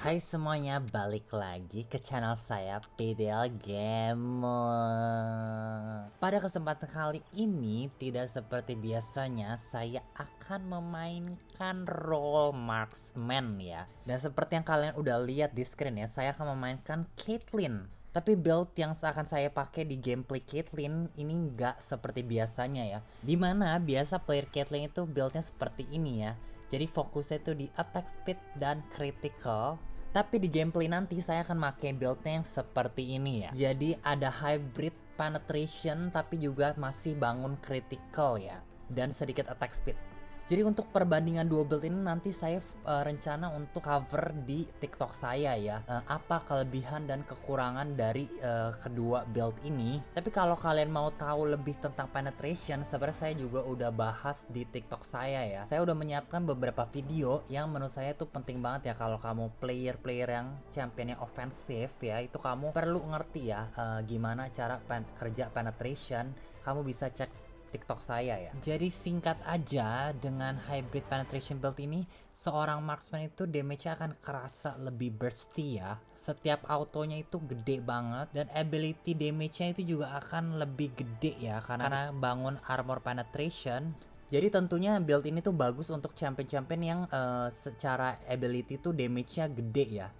Hai semuanya, balik lagi ke channel saya PDL Gamer. Pada kesempatan kali ini, tidak seperti biasanya, saya akan memainkan role marksman ya. Dan seperti yang kalian udah lihat di screen ya, saya akan memainkan Caitlyn. Tapi build yang akan saya pakai di gameplay Caitlyn ini nggak seperti biasanya ya. Dimana biasa player Caitlyn itu buildnya seperti ini ya. Jadi fokusnya itu di attack speed dan critical. Tapi di gameplay nanti saya akan pakai buildnya yang seperti ini ya. Jadi ada hybrid penetration tapi juga masih bangun critical ya. Dan sedikit attack speed. Jadi untuk perbandingan dua build ini nanti saya rencana untuk cover di TikTok saya ya. Apa kelebihan dan kekurangan dari kedua build ini. Tapi kalau kalian mau tahu lebih tentang penetration, sebenarnya saya juga udah bahas di TikTok saya ya. Saya udah menyiapkan beberapa video yang menurut saya tuh penting banget ya kalau kamu player-player yang championnya ofensif ya. Itu kamu perlu ngerti ya gimana cara kerja penetration. Kamu bisa cek TikTok saya ya. Jadi singkat aja, dengan hybrid penetration build ini, seorang marksman itu damage-nya akan kerasa lebih bursty ya. Setiap autonya itu gede banget dan ability damage-nya itu juga akan lebih gede ya karena bangun armor penetration. Jadi tentunya build ini tuh bagus untuk champion-champion yang secara ability tuh damage-nya gede ya.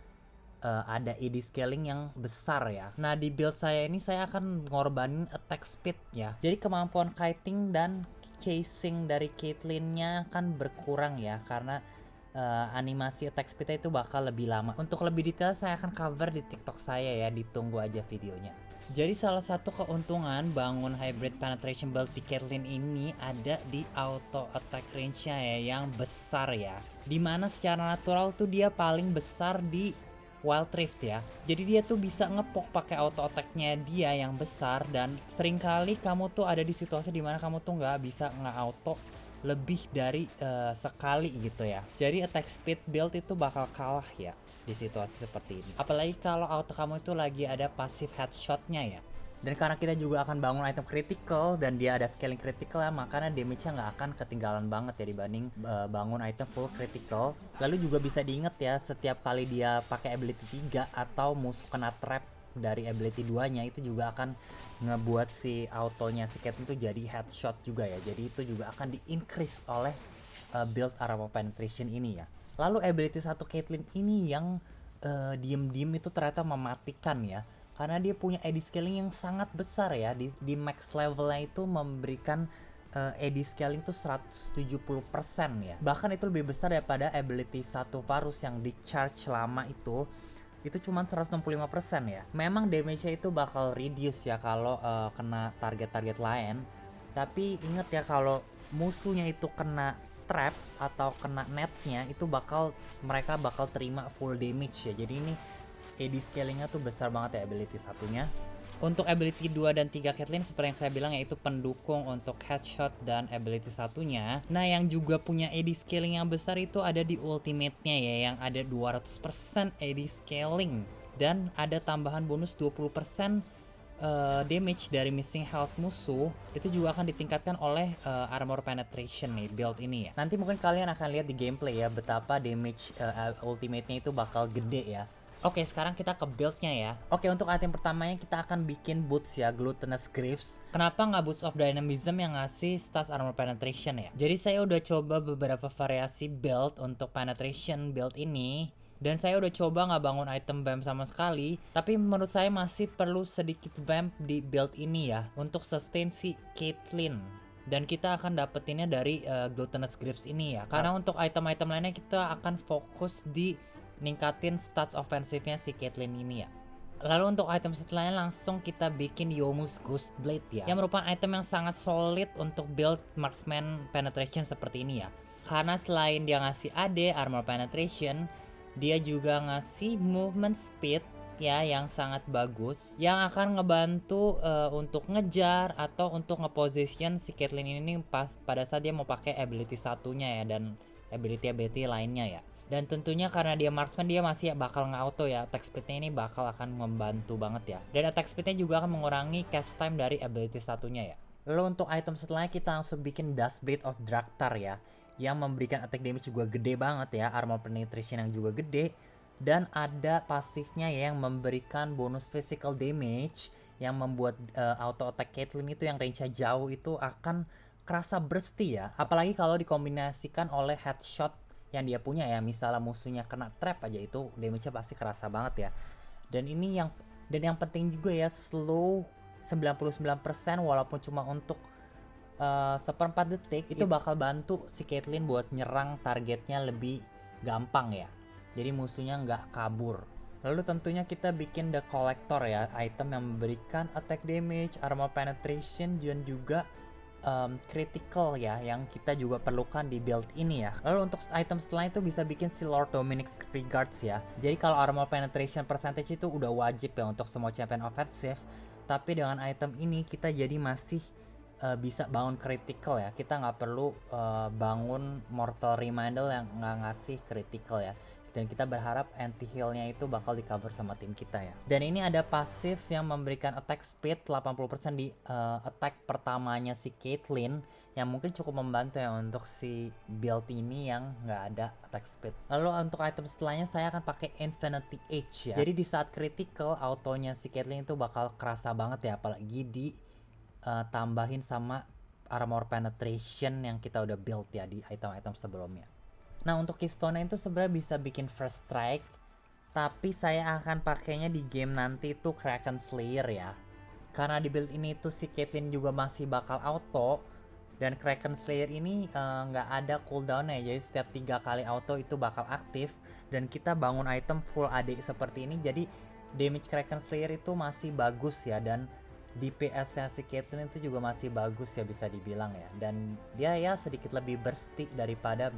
Ada ED scaling yang besar ya. Nah di build saya ini saya akan ngorbanin attack speed ya. Jadi kemampuan kiting dan chasing dari Caitlyn-nya kan berkurang ya karena animasi attack speed itu bakal lebih lama. Untuk lebih detail saya akan cover di TikTok saya ya, ditunggu aja videonya. Jadi salah satu keuntungan bangun hybrid penetration build di Caitlyn ini ada di auto attack range-nya ya yang besar ya. Dimana secara natural tuh dia paling besar di Wild Rift ya. Jadi dia tuh bisa ngepok pakai auto attack-nya dia yang besar dan seringkali kamu tuh ada di situasi dimana kamu tuh nggak bisa nge-auto lebih dari sekali gitu ya. Jadi attack speed build itu bakal kalah ya di situasi seperti ini. Apalagi kalau auto kamu itu lagi ada passive headshot-nya ya. Dan karena kita juga akan bangun item critical dan dia ada scaling critical ya, makanya damage-nya nggak akan ketinggalan banget ya dibanding bangun item full critical. Lalu juga bisa diinget ya, setiap kali dia pakai ability 3 atau musuh kena trap dari ability 2-nya itu juga akan ngebuat si autonya si Caitlyn itu jadi headshot juga ya. Jadi itu juga akan di-increase oleh build armor penetration ini ya. Lalu ability 1 Caitlyn ini yang diem-diem itu ternyata mematikan ya. Karena dia punya AD scaling yang sangat besar ya. Di max levelnya itu memberikan AD scaling tuh 170% ya. Bahkan itu lebih besar daripada ability 1 Varus yang di charge lama itu cuma 165% ya. Memang damage-nya itu bakal reduce ya kalau kena target-target lain. Tapi inget ya kalau musuhnya itu kena trap atau kena netnya itu mereka bakal terima full damage ya. Jadi ini AD scalingnya tuh besar banget ya ability satunya. Untuk ability 2 dan 3 Caitlyn seperti yang saya bilang yaitu pendukung untuk headshot dan ability satunya. Nah yang juga punya AD scaling yang besar itu ada di ultimate-nya ya, yang ada 200% AD scaling. Dan ada tambahan bonus 20% damage dari missing health musuh. Itu juga akan ditingkatkan oleh armor penetration nih build ini ya. Nanti mungkin kalian akan lihat di gameplay ya betapa damage ultimate-nya itu bakal gede ya. Oke, sekarang kita ke build-nya ya. Oke, untuk item pertamanya kita akan bikin boots ya, Glutinous Greaves. Kenapa nggak Boots of Dynamism yang ngasih stats armor penetration ya? Jadi saya udah coba beberapa variasi build untuk penetration build ini. Dan saya udah coba nggak bangun item vamp sama sekali. Tapi menurut saya masih perlu sedikit vamp di build ini ya. Untuk sustain si Caitlyn. Dan kita akan dapetinnya dari Glutinous Greaves ini ya. Karena untuk item-item lainnya kita akan fokus di ningkatin stats ofensifnya si Caitlyn ini ya. Lalu untuk item setelahnya langsung kita bikin Youmuu's Ghost Blade ya, yang merupakan item yang sangat solid untuk build marksman penetration seperti ini ya. Karena selain dia ngasih AD armor penetration, dia juga ngasih movement speed ya yang sangat bagus, yang akan ngebantu untuk ngejar atau untuk ngeposition si Caitlyn ini pas pada saat dia mau pakai ability satunya ya dan ability lainnya ya. Dan tentunya karena dia marksman dia masih bakal nge-auto ya, attack speednya ini bakal akan membantu banget ya. Dan attack speednya juga akan mengurangi cast time dari ability satunya ya. Lalu untuk item setelahnya kita langsung bikin Duskblade of Draktar ya, yang memberikan attack damage juga gede banget ya, armor penetration yang juga gede, dan ada pasifnya ya yang memberikan bonus physical damage yang membuat auto attack Caitlyn itu yang range-nya jauh itu akan kerasa bursty ya, apalagi kalau dikombinasikan oleh headshot yang dia punya ya. Misalnya musuhnya kena trap aja itu damage-nya pasti kerasa banget ya. Dan yang penting juga ya, slow 99% walaupun cuma untuk seperempat detik itu bakal bantu si Caitlyn buat nyerang targetnya lebih gampang ya. Jadi musuhnya nggak kabur. Lalu tentunya kita bikin The Collector ya, item yang memberikan attack damage, armor penetration, dan juga critical ya, yang kita juga perlukan di build ini ya. Lalu untuk item setelah itu bisa bikin si Lord Dominik's Regards ya. Jadi kalau armor penetration percentage itu udah wajib ya untuk semua champion offensive, tapi dengan item ini kita jadi masih bisa bangun critical ya. Kita nggak perlu bangun mortal reminder yang nggak ngasih critical ya. Dan kita berharap anti healnya itu bakal di cover sama tim kita ya. Dan ini ada pasif yang memberikan attack speed 80% di attack pertamanya si Caitlyn, yang mungkin cukup membantu ya untuk si build ini yang nggak ada attack speed. Lalu untuk item setelahnya saya akan pakai Infinity Edge ya. Jadi di saat critical autonya si Caitlyn itu bakal kerasa banget ya, apalagi di tambahin sama armor penetration yang kita udah build ya di item-item sebelumnya. Nah untuk Keystone itu sebenarnya bisa bikin first strike, tapi saya akan pakainya di game nanti itu Kraken Slayer ya. Karena di build ini tuh si Caitlyn juga masih bakal auto, dan Kraken Slayer ini nggak ada cooldownnya, jadi setiap 3 kali auto itu bakal aktif, dan kita bangun item full AD seperti ini, jadi damage Kraken Slayer itu masih bagus ya, dan DPS-nya si Caitlyn itu juga masih bagus ya bisa dibilang ya, dan dia ya sedikit lebih bursty daripada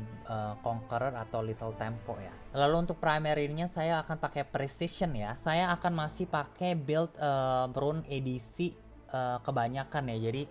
Conqueror atau Little Tempo ya. Lalu untuk primary-nya saya akan pakai Precision ya. Saya akan masih pakai build Rune ADC kebanyakan ya, jadi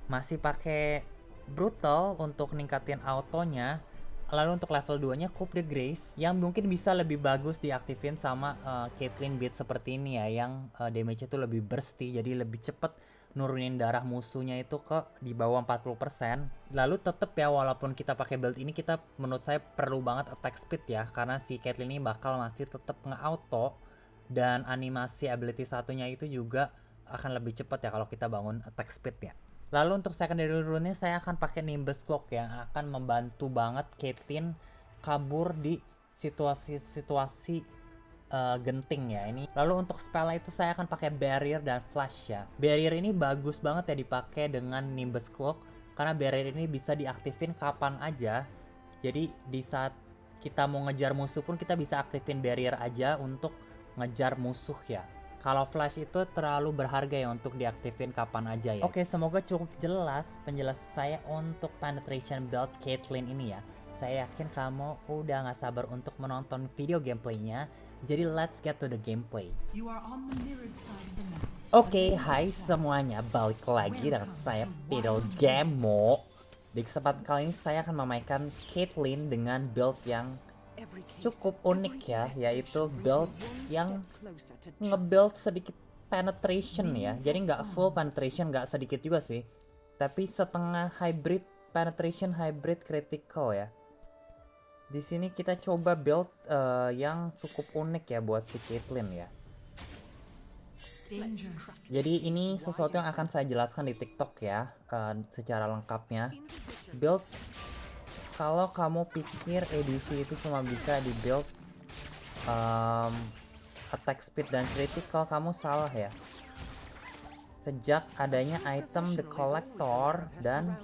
masih pakai Brutal untuk ningkatin autonya. Lalu untuk level 2 nya Coup de Grace yang mungkin bisa lebih bagus diaktifin sama Caitlyn build seperti ini ya, yang damage-nya tuh lebih bursty, jadi lebih cepet nurunin darah musuhnya itu ke di bawah 40%. Lalu tetep ya, walaupun kita pakai build ini, kita menurut saya perlu banget attack speed ya, karena si Caitlyn ini bakal masih tetep nge-auto, dan animasi ability satunya itu juga akan lebih cepat ya kalau kita bangun attack speed ya. Lalu untuk secondary rune-nya saya akan pakai Nimbus Cloak yang akan membantu banget Caitlyn kabur di situasi-situasi genting ya ini. Lalu untuk spell itu saya akan pakai Barrier dan Flash ya. Barrier ini bagus banget ya dipakai dengan Nimbus Cloak, karena Barrier ini bisa diaktifin kapan aja. Jadi di saat kita mau ngejar musuh pun kita bisa aktifin Barrier aja untuk ngejar musuh ya. Kalau Flash itu terlalu berharga ya untuk diaktifin kapan aja ya. Oke, semoga cukup jelas penjelasan saya untuk penetration build Caitlyn ini ya. Saya yakin kamu udah gak sabar untuk menonton video gameplaynya. Jadi let's get to the gameplay. Oke, hai semuanya, balik lagi dengan saya Pedal Gemo. Di kesempatan kali ini saya akan memainkan Caitlyn dengan build yang cukup unik ya, yaitu build yang nge-build sedikit penetration ya. Jadi nggak full penetration, nggak sedikit juga sih, tapi setengah hybrid penetration, hybrid critical ya. Di sini kita coba build yang cukup unik ya buat si Caitlyn ya. Jadi ini sesuatu yang akan saya jelaskan di TikTok ya, secara lengkapnya. Build, kalau kamu pikir edisi itu cuma bisa di build attack speed dan critical, kamu salah ya. Sejak adanya item The Collector dan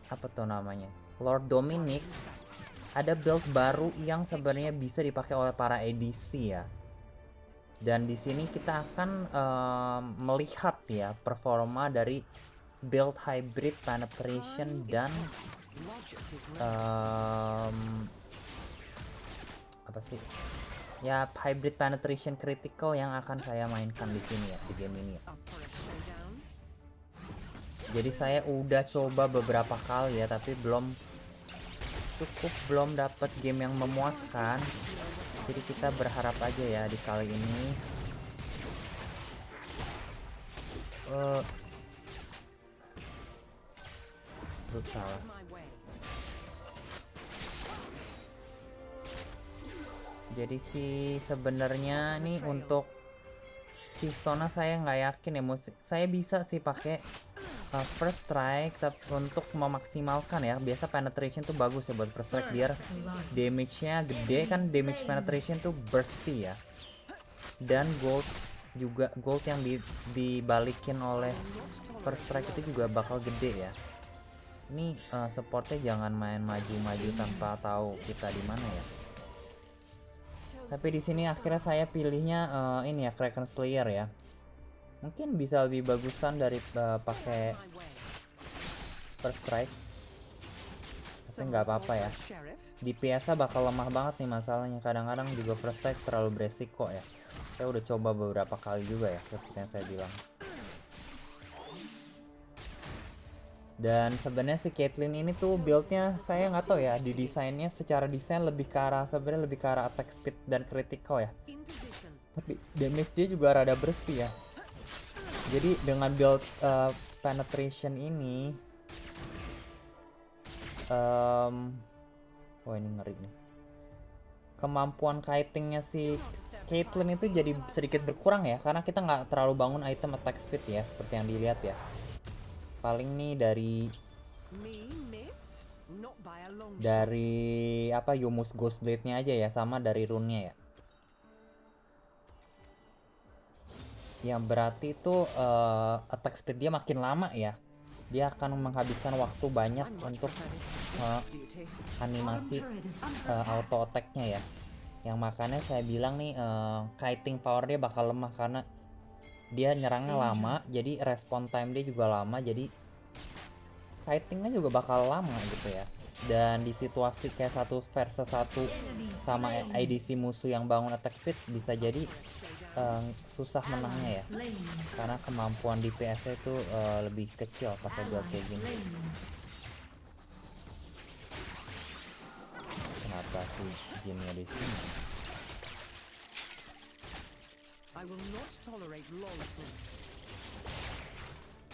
apa tuh namanya, Lord Dominic, ada build baru yang sebenarnya bisa dipakai oleh para edisi ya. Dan di sini kita akan melihat ya performa dari build hybrid penetration dan apa sih ya, hybrid penetration critical yang akan saya mainkan di sini ya, di game ini ya. Jadi saya udah coba beberapa kali ya, tapi belum dapet game yang memuaskan. Jadi kita berharap aja ya di kali ini. Salah. Jadi sih sebenarnya nih untuk Pistona saya nggak yakin ya, saya bisa sih pakai first strike tapi untuk memaksimalkan ya. Biasa penetration tuh bagus ya buat first strike biar damage-nya gede kan, damage penetration tuh bursty ya. Dan gold yang dibalikin oleh first strike itu juga bakal gede ya. Ini supportnya jangan main maju-maju tanpa tahu kita di mana ya. Tapi di sini akhirnya saya pilihnya ini ya, Kraken Slayer ya. Mungkin bisa lebih bagusan dari pakai first strike. Tapi nggak apa-apa ya. DPS-nya bakal lemah banget nih masalahnya. Kadang-kadang juga first strike terlalu beresiko ya. Saya udah coba beberapa kali juga ya, seperti yang saya bilang. Dan sebenarnya si Caitlyn ini tuh buildnya saya nggak tahu ya, di desainnya secara desain lebih ke arah, sebenarnya lebih ke arah attack speed dan critical ya. Tapi damage dia juga rada bursty ya. Jadi dengan build penetration ini, wah ini ngeri nih. Kemampuan kitingnya si Caitlyn itu jadi sedikit berkurang ya, karena kita nggak terlalu bangun item attack speed ya, seperti yang dilihat ya. Paling nih dari apa Youmuu's Ghost Blade-nya aja ya, sama dari rune-nya ya. Yang berarti itu attack speed dia makin lama ya. Dia akan menghabiskan waktu banyak untuk animasi auto attack-nya ya. Yang makanya saya bilang nih kiting power dia bakal lemah karena dia nyerangnya lama, jadi respon time dia juga lama, jadi fightingnya juga bakal lama gitu ya. Dan di situasi kayak 1 versus 1 sama IDC musuh yang bangun attack speed, bisa jadi susah menangnya ya, karena kemampuan DPS itu lebih kecil pakai build kayak gini. Kenapa sih gini di sini?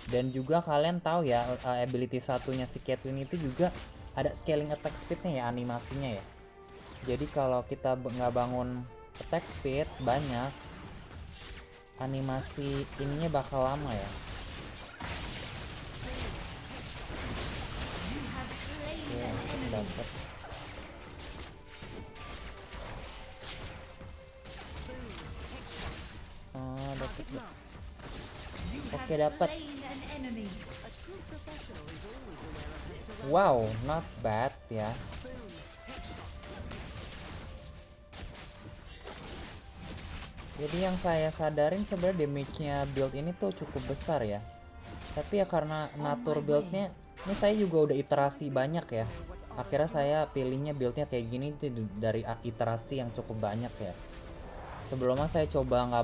Dan juga kalian tahu ya, ability satunya si Caitlyn itu juga ada scaling attack speednya ya, animasinya ya. Jadi kalau kita nggak bangun attack speed banyak, animasi ininya bakal lama ya. Oke, dapat. Dapat. Oke, dapat. Wow, not bad ya. Jadi yang saya sadarin sebenarnya damage-nya build ini tuh cukup besar ya. Tapi ya karena natur build-nya, ini saya juga udah iterasi banyak ya. Akhirnya saya pilihnya build-nya kayak gini tuh dari iterasi yang cukup banyak ya. Sebelumnya saya coba nggak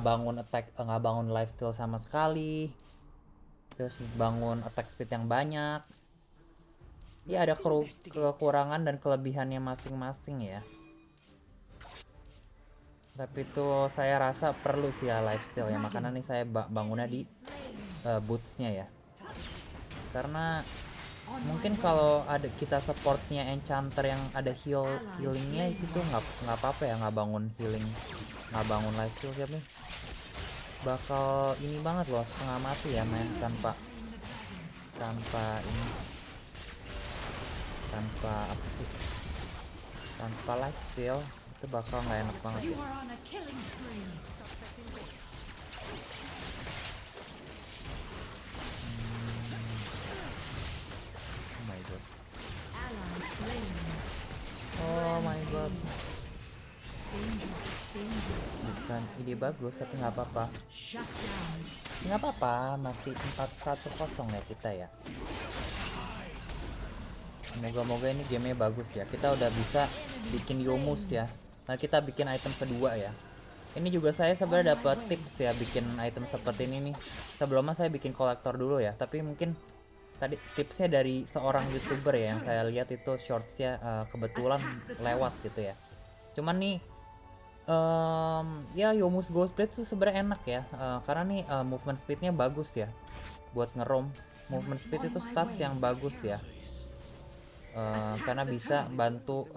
bangun lifesteal sama sekali. Terus bangun attack speed yang banyak. Ya ada kekurangan dan kelebihannya masing-masing ya. Tapi itu saya rasa perlu sih ya lifesteal ya, makanya nih saya bangunnya di bootsnya ya. Karena mungkin kalau ada kita supportnya enchanter yang ada healingnya itu nggak apa-apa ya, nggak bangun healing, nggak bangun lifesteal siap nih. Bakal ini banget loh, setengah mati ya main tanpa ini, tanpa apa sih, tanpa lifesteal. Itu bakal nggak enak banget ya. Oh my god. Bukan ide bagus, tapi nggak apa-apa. Nggak apa-apa, masih 4-1-0 ya kita ya. Moga-moga ini gamenya bagus ya. Kita udah bisa bikin Youmuu's ya. Nah kita bikin item kedua ya. Ini juga saya sebenarnya dapat tips ya bikin item seperti ini nih. Sebelumnya saya bikin kolektor dulu ya. Tapi mungkin tadi tipsnya dari seorang youtuber ya, yang saya lihat itu shortsnya kebetulan lewat gitu ya. Cuman nih ya Youmuu's Ghost Blade tuh sebenarnya enak ya, karena nih movement speednya bagus ya. Buat ngerom movement speed itu stats yang bagus ya. Karena bisa bantu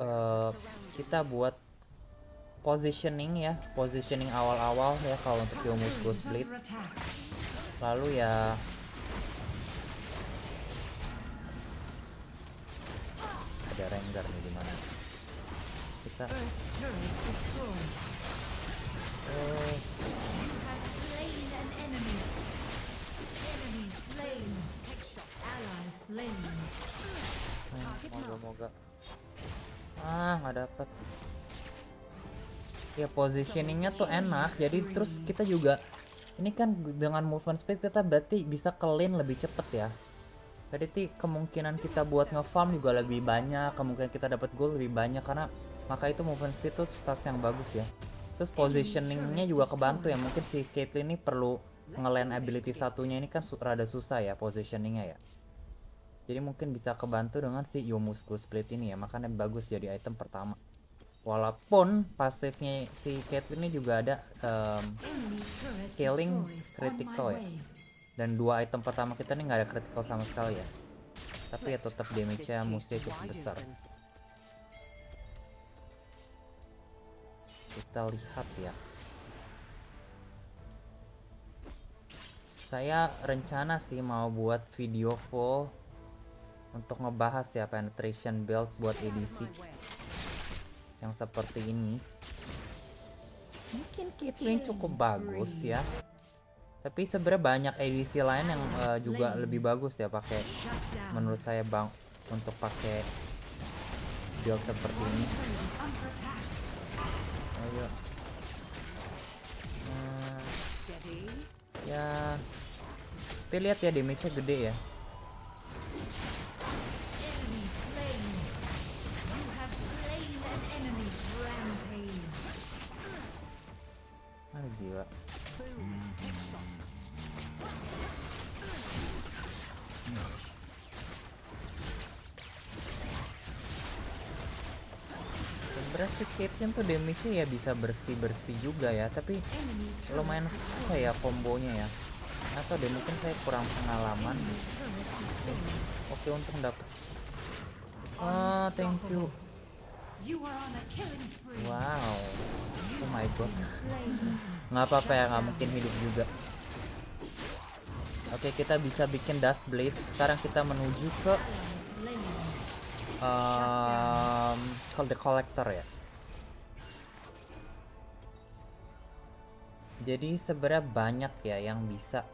kita buat positioning ya, positioning awal-awal ya kalau untuk Youmuu's Ghost Blade. Lalu ya ada Rengar nih di mana. Kita moga-moga nggak dapet. Ya positioningnya tuh enak, jadi terus kita juga ini kan dengan movement speed kita berarti bisa ke lane lebih cepet ya. Jadi kemungkinan kita buat nge-farm juga lebih banyak, kemungkinan kita dapat gold lebih banyak karena maka itu movement speed tuh stats yang bagus ya. Terus positioningnya juga kebantu ya, mungkin si Caitlyn ini perlu nge-land ability satunya ini kan rada susah ya positioningnya ya. Jadi mungkin bisa kebantu dengan si Youmuu's Ghost Blade ini ya, makanya bagus jadi item pertama. Walaupun pasifnya si Caitlyn ini juga ada scaling critical ya. Dan 2 item pertama kita nih nggak ada critical sama sekali ya. Tapi ya tetap damage-nya musuhnya cukup besar. Kita lihat ya. Saya rencana sih mau buat video full untuk ngebahas ya penetration build buat ADC yang seperti ini. Mungkin Caitlyn cukup bagus ya, tapi sebenarnya banyak ADC lain yang juga lebih bagus ya pakai, menurut saya bang, untuk pakai build seperti ini. Ayo. Ya, tapi lihat ya damage-nya gede ya. Gila. Sebenarnya si Caitlyn tuh damage-nya ya bisa bersih-bersih juga ya, tapi lumayan susah ya kombonya ya. Atau deh mungkin saya kurang pengalaman. Oke, untung dapet. Thank you. Wow. Oh my god. Nggak apa-apa ya, nggak mungkin hidup juga. Oke, kita bisa bikin Dust Blade. Sekarang kita menuju ke The Collector ya. Jadi sebenarnya banyak ya yang bisa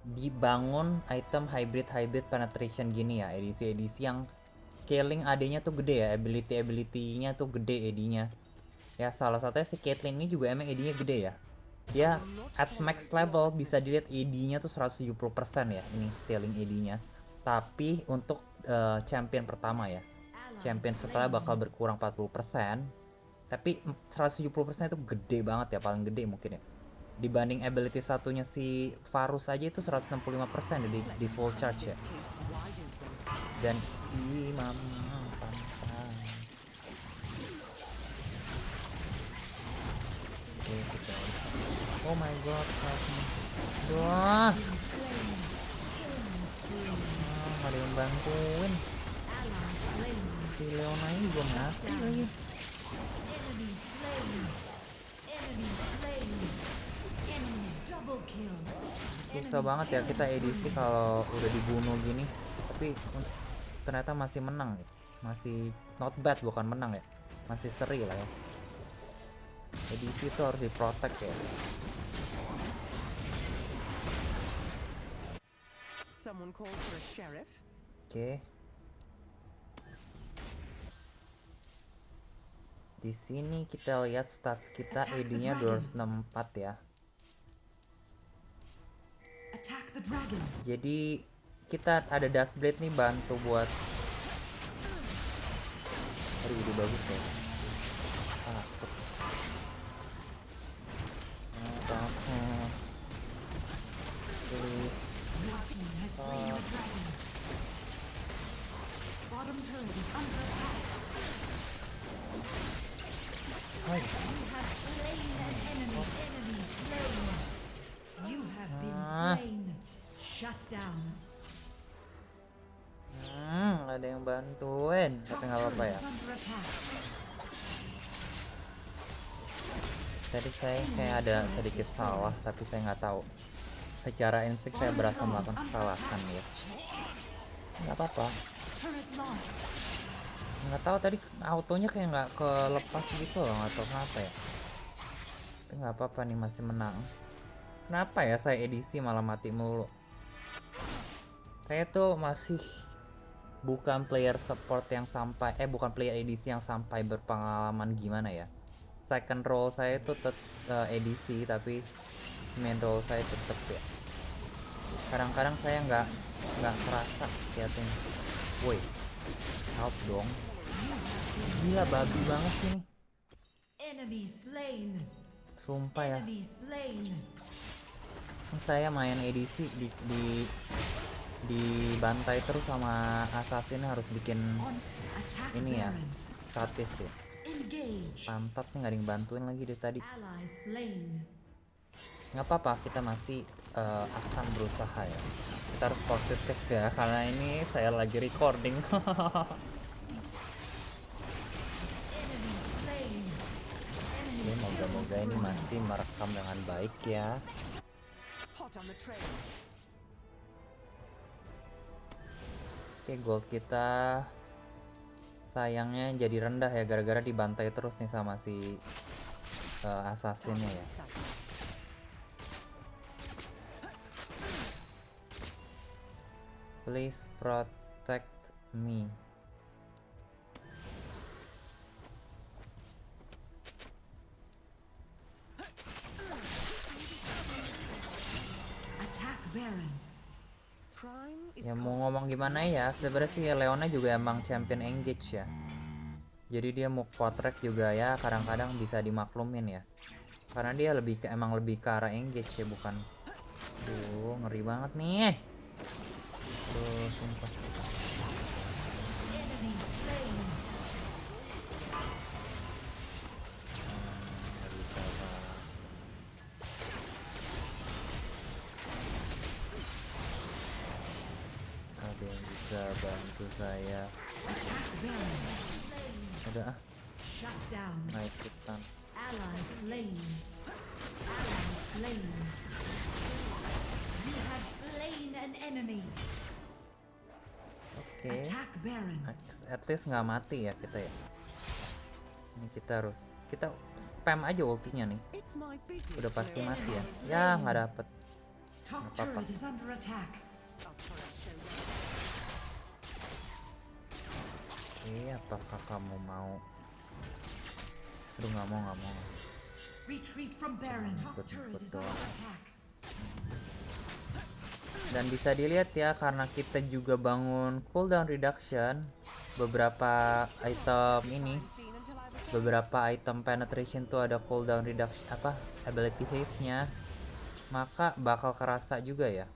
dibangun item hybrid penetration gini ya, edisi yang scaling AD-nya tuh gede ya, ability-nya tuh gede AD-nya. Ya salah satunya si Caitlyn ini juga emang AD-nya gede ya. Dia at max level bisa dilihat AD-nya tuh 170% ya, ini scaling AD-nya. Tapi untuk champion pertama ya, champion setelah bakal berkurang 40%. Tapi 170% itu gede banget ya, paling gede mungkin ya. Dibanding ability satunya si Varus aja itu 165% di full charge ya. Dan mama pantai. Oke, kita. Oh my god, wah. Ada yang bantuin. Si Leona ini juga mati lagi. Susah banget ya kita ADC kalau udah dibunuh gini, tapi ternyata masih menang ya. Masih not bad, bukan menang ya, masih seri lah ya. ADC itu harus diprotek ya. Oke. Di sini kita lihat stats kita, AD-nya 264 ya. Jadi kita ada Dust Blade nih bantu buat. Aduh, ide bagus ya. Ada yang bantuin, tapi nggak apa-apa ya. tadi saya kayak ada sedikit salah, tapi saya nggak tahu. Secara insting saya berasa melakukan kesalahan ya. Nggak apa-apa. Nggak tahu tadi autonya kayak nggak kelepas gitu loh, nggak tahu kenapa ya. Tapi nggak apa-apa nih, masih menang. Kenapa ya saya edisi malah mati mulu? Saya tuh masih bukan player support yang sampai bukan player edisi yang sampai berpengalaman gimana ya. Second role saya itu edisi, tapi main role saya tetap ya. Kadang-kadang saya nggak kerasa liatin. Woi, help dong. Gila, babi banget sih nih. Sumpah ya. Saya main edisi dibantai terus sama assassin, harus bikin ini ya, statis ya. Pantat nih, nggak ada yang bantuin lagi dari tadi. Nggak apa-apa, kita masih akan berusaha ya. Kita harus positif ya, karena ini saya lagi recording. Oke, moga-moga ini masih merekam dengan baik ya. Oke, gold kita sayangnya jadi rendah ya, gara-gara dibantai terus nih sama si assassinnya ya. Please protect me. Ya mau ngomong gimana ya, sebenarnya sih Leona juga emang champion engage ya. Jadi dia mau quadtrack juga ya, kadang-kadang bisa dimaklumin ya. Karena dia emang lebih ke arah engage ya, bukan. Tuh, ngeri banget nih. Tuh, sumpah. Ada yang bisa bantu saya. Udah ah. Nah, ikutan. Oke. At least nggak mati ya kita ya. Ini kita spam aja ultinya nih. Udah pasti mati ya. Ya nggak dapet. Nggak apa-apa. Oke, apakah kamu mau? Aduh, nggak mau. Ikut doang. Dan bisa dilihat ya, karena kita juga bangun cooldown reduction, beberapa item penetration tuh ada cooldown reduction, ability haste nya, maka bakal kerasa juga ya.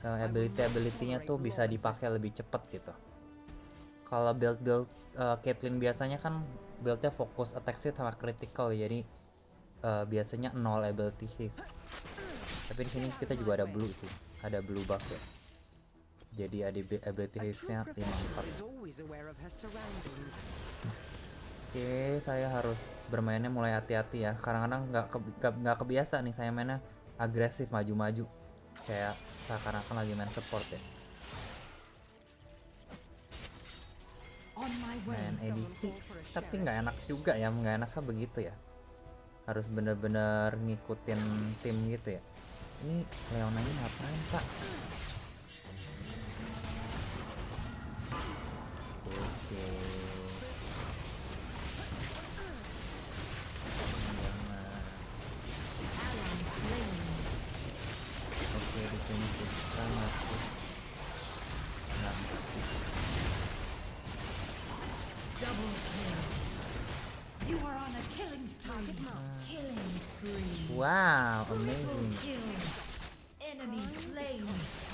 Ability-nya tuh bisa dipakai lebih cepet gitu. Kalau build Caitlyn biasanya kan buildnya fokus attack speed sama critical, jadi biasanya 0 ability haste. Tapi di sini kita juga ada blue sih, ada blue buff ya. Jadi ada ability haste-nya 54. Oke, saya harus bermainnya mulai hati-hati ya. Kadang-kadang nggak kebiasa nih saya mainnya agresif, maju-maju, kayak seakan-akan lagi main support ya. Main edisi, tapi nggak enak juga ya, nggak enaknya begitu ya. Harus bener-bener ngikutin tim gitu ya. Ini Leonanya ngapain, Pak? Oke. Oke, di sini kita masih wow, amazing.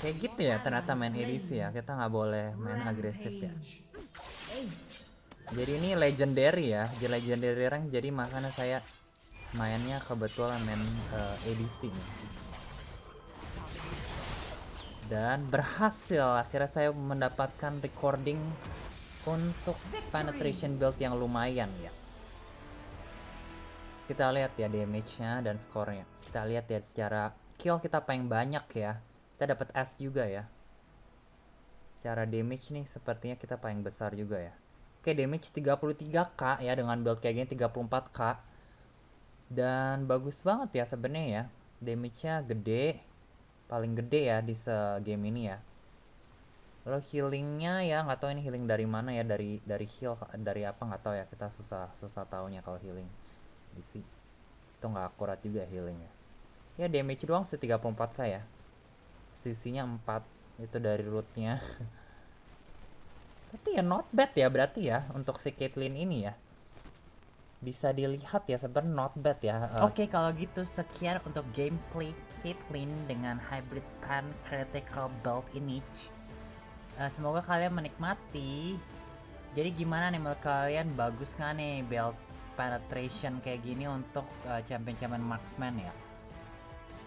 Kayak gitu ya ternyata main edisi ya, kita nggak boleh main agresif ya. Jadi ini legendary ya, legendary rank, jadi makanya saya mainnya kebetulan main edisi nih. Dan berhasil, akhirnya saya mendapatkan recording untuk penetration build yang lumayan ya. Kita lihat ya damage-nya dan skornya. Kita lihat ya secara kill kita paling banyak ya. Kita dapat S juga ya. Secara damage nih sepertinya kita paling besar juga ya. Oke, damage 33k ya dengan build kayak gini 34k. Dan bagus banget ya sebenarnya ya. Damage-nya gede. Paling gede ya di game ini ya. Lalu healingnya ya nggak tahu ini healing dari mana ya, dari heal dari apa nggak tahu ya, kita susah taunya kalau healing isi itu nggak akurat juga healingnya ya. Damage doang 34k ya, sisinya 4 itu dari rootnya. Tapi ya not bad ya berarti ya untuk si Caitlyn ini ya, bisa dilihat ya sebenarnya not bad ya. Oke, kalau gitu sekian untuk gameplay Caitlyn dengan hybrid pan critical build ini. Semoga kalian menikmati. Jadi gimana nih menurut kalian, bagus nggak nih build penetration kayak gini untuk champion-champion marksman ya?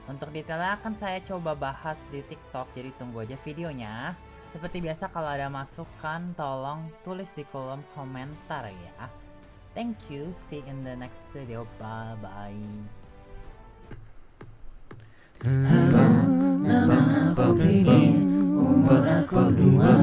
Untuk detailnya akan saya coba bahas di TikTok, jadi tunggu aja videonya. Seperti biasa kalau ada masukan tolong tulis di kolom komentar ya. Thank you, see you in the next video, bye bye. Nama kau bikin umur aku 2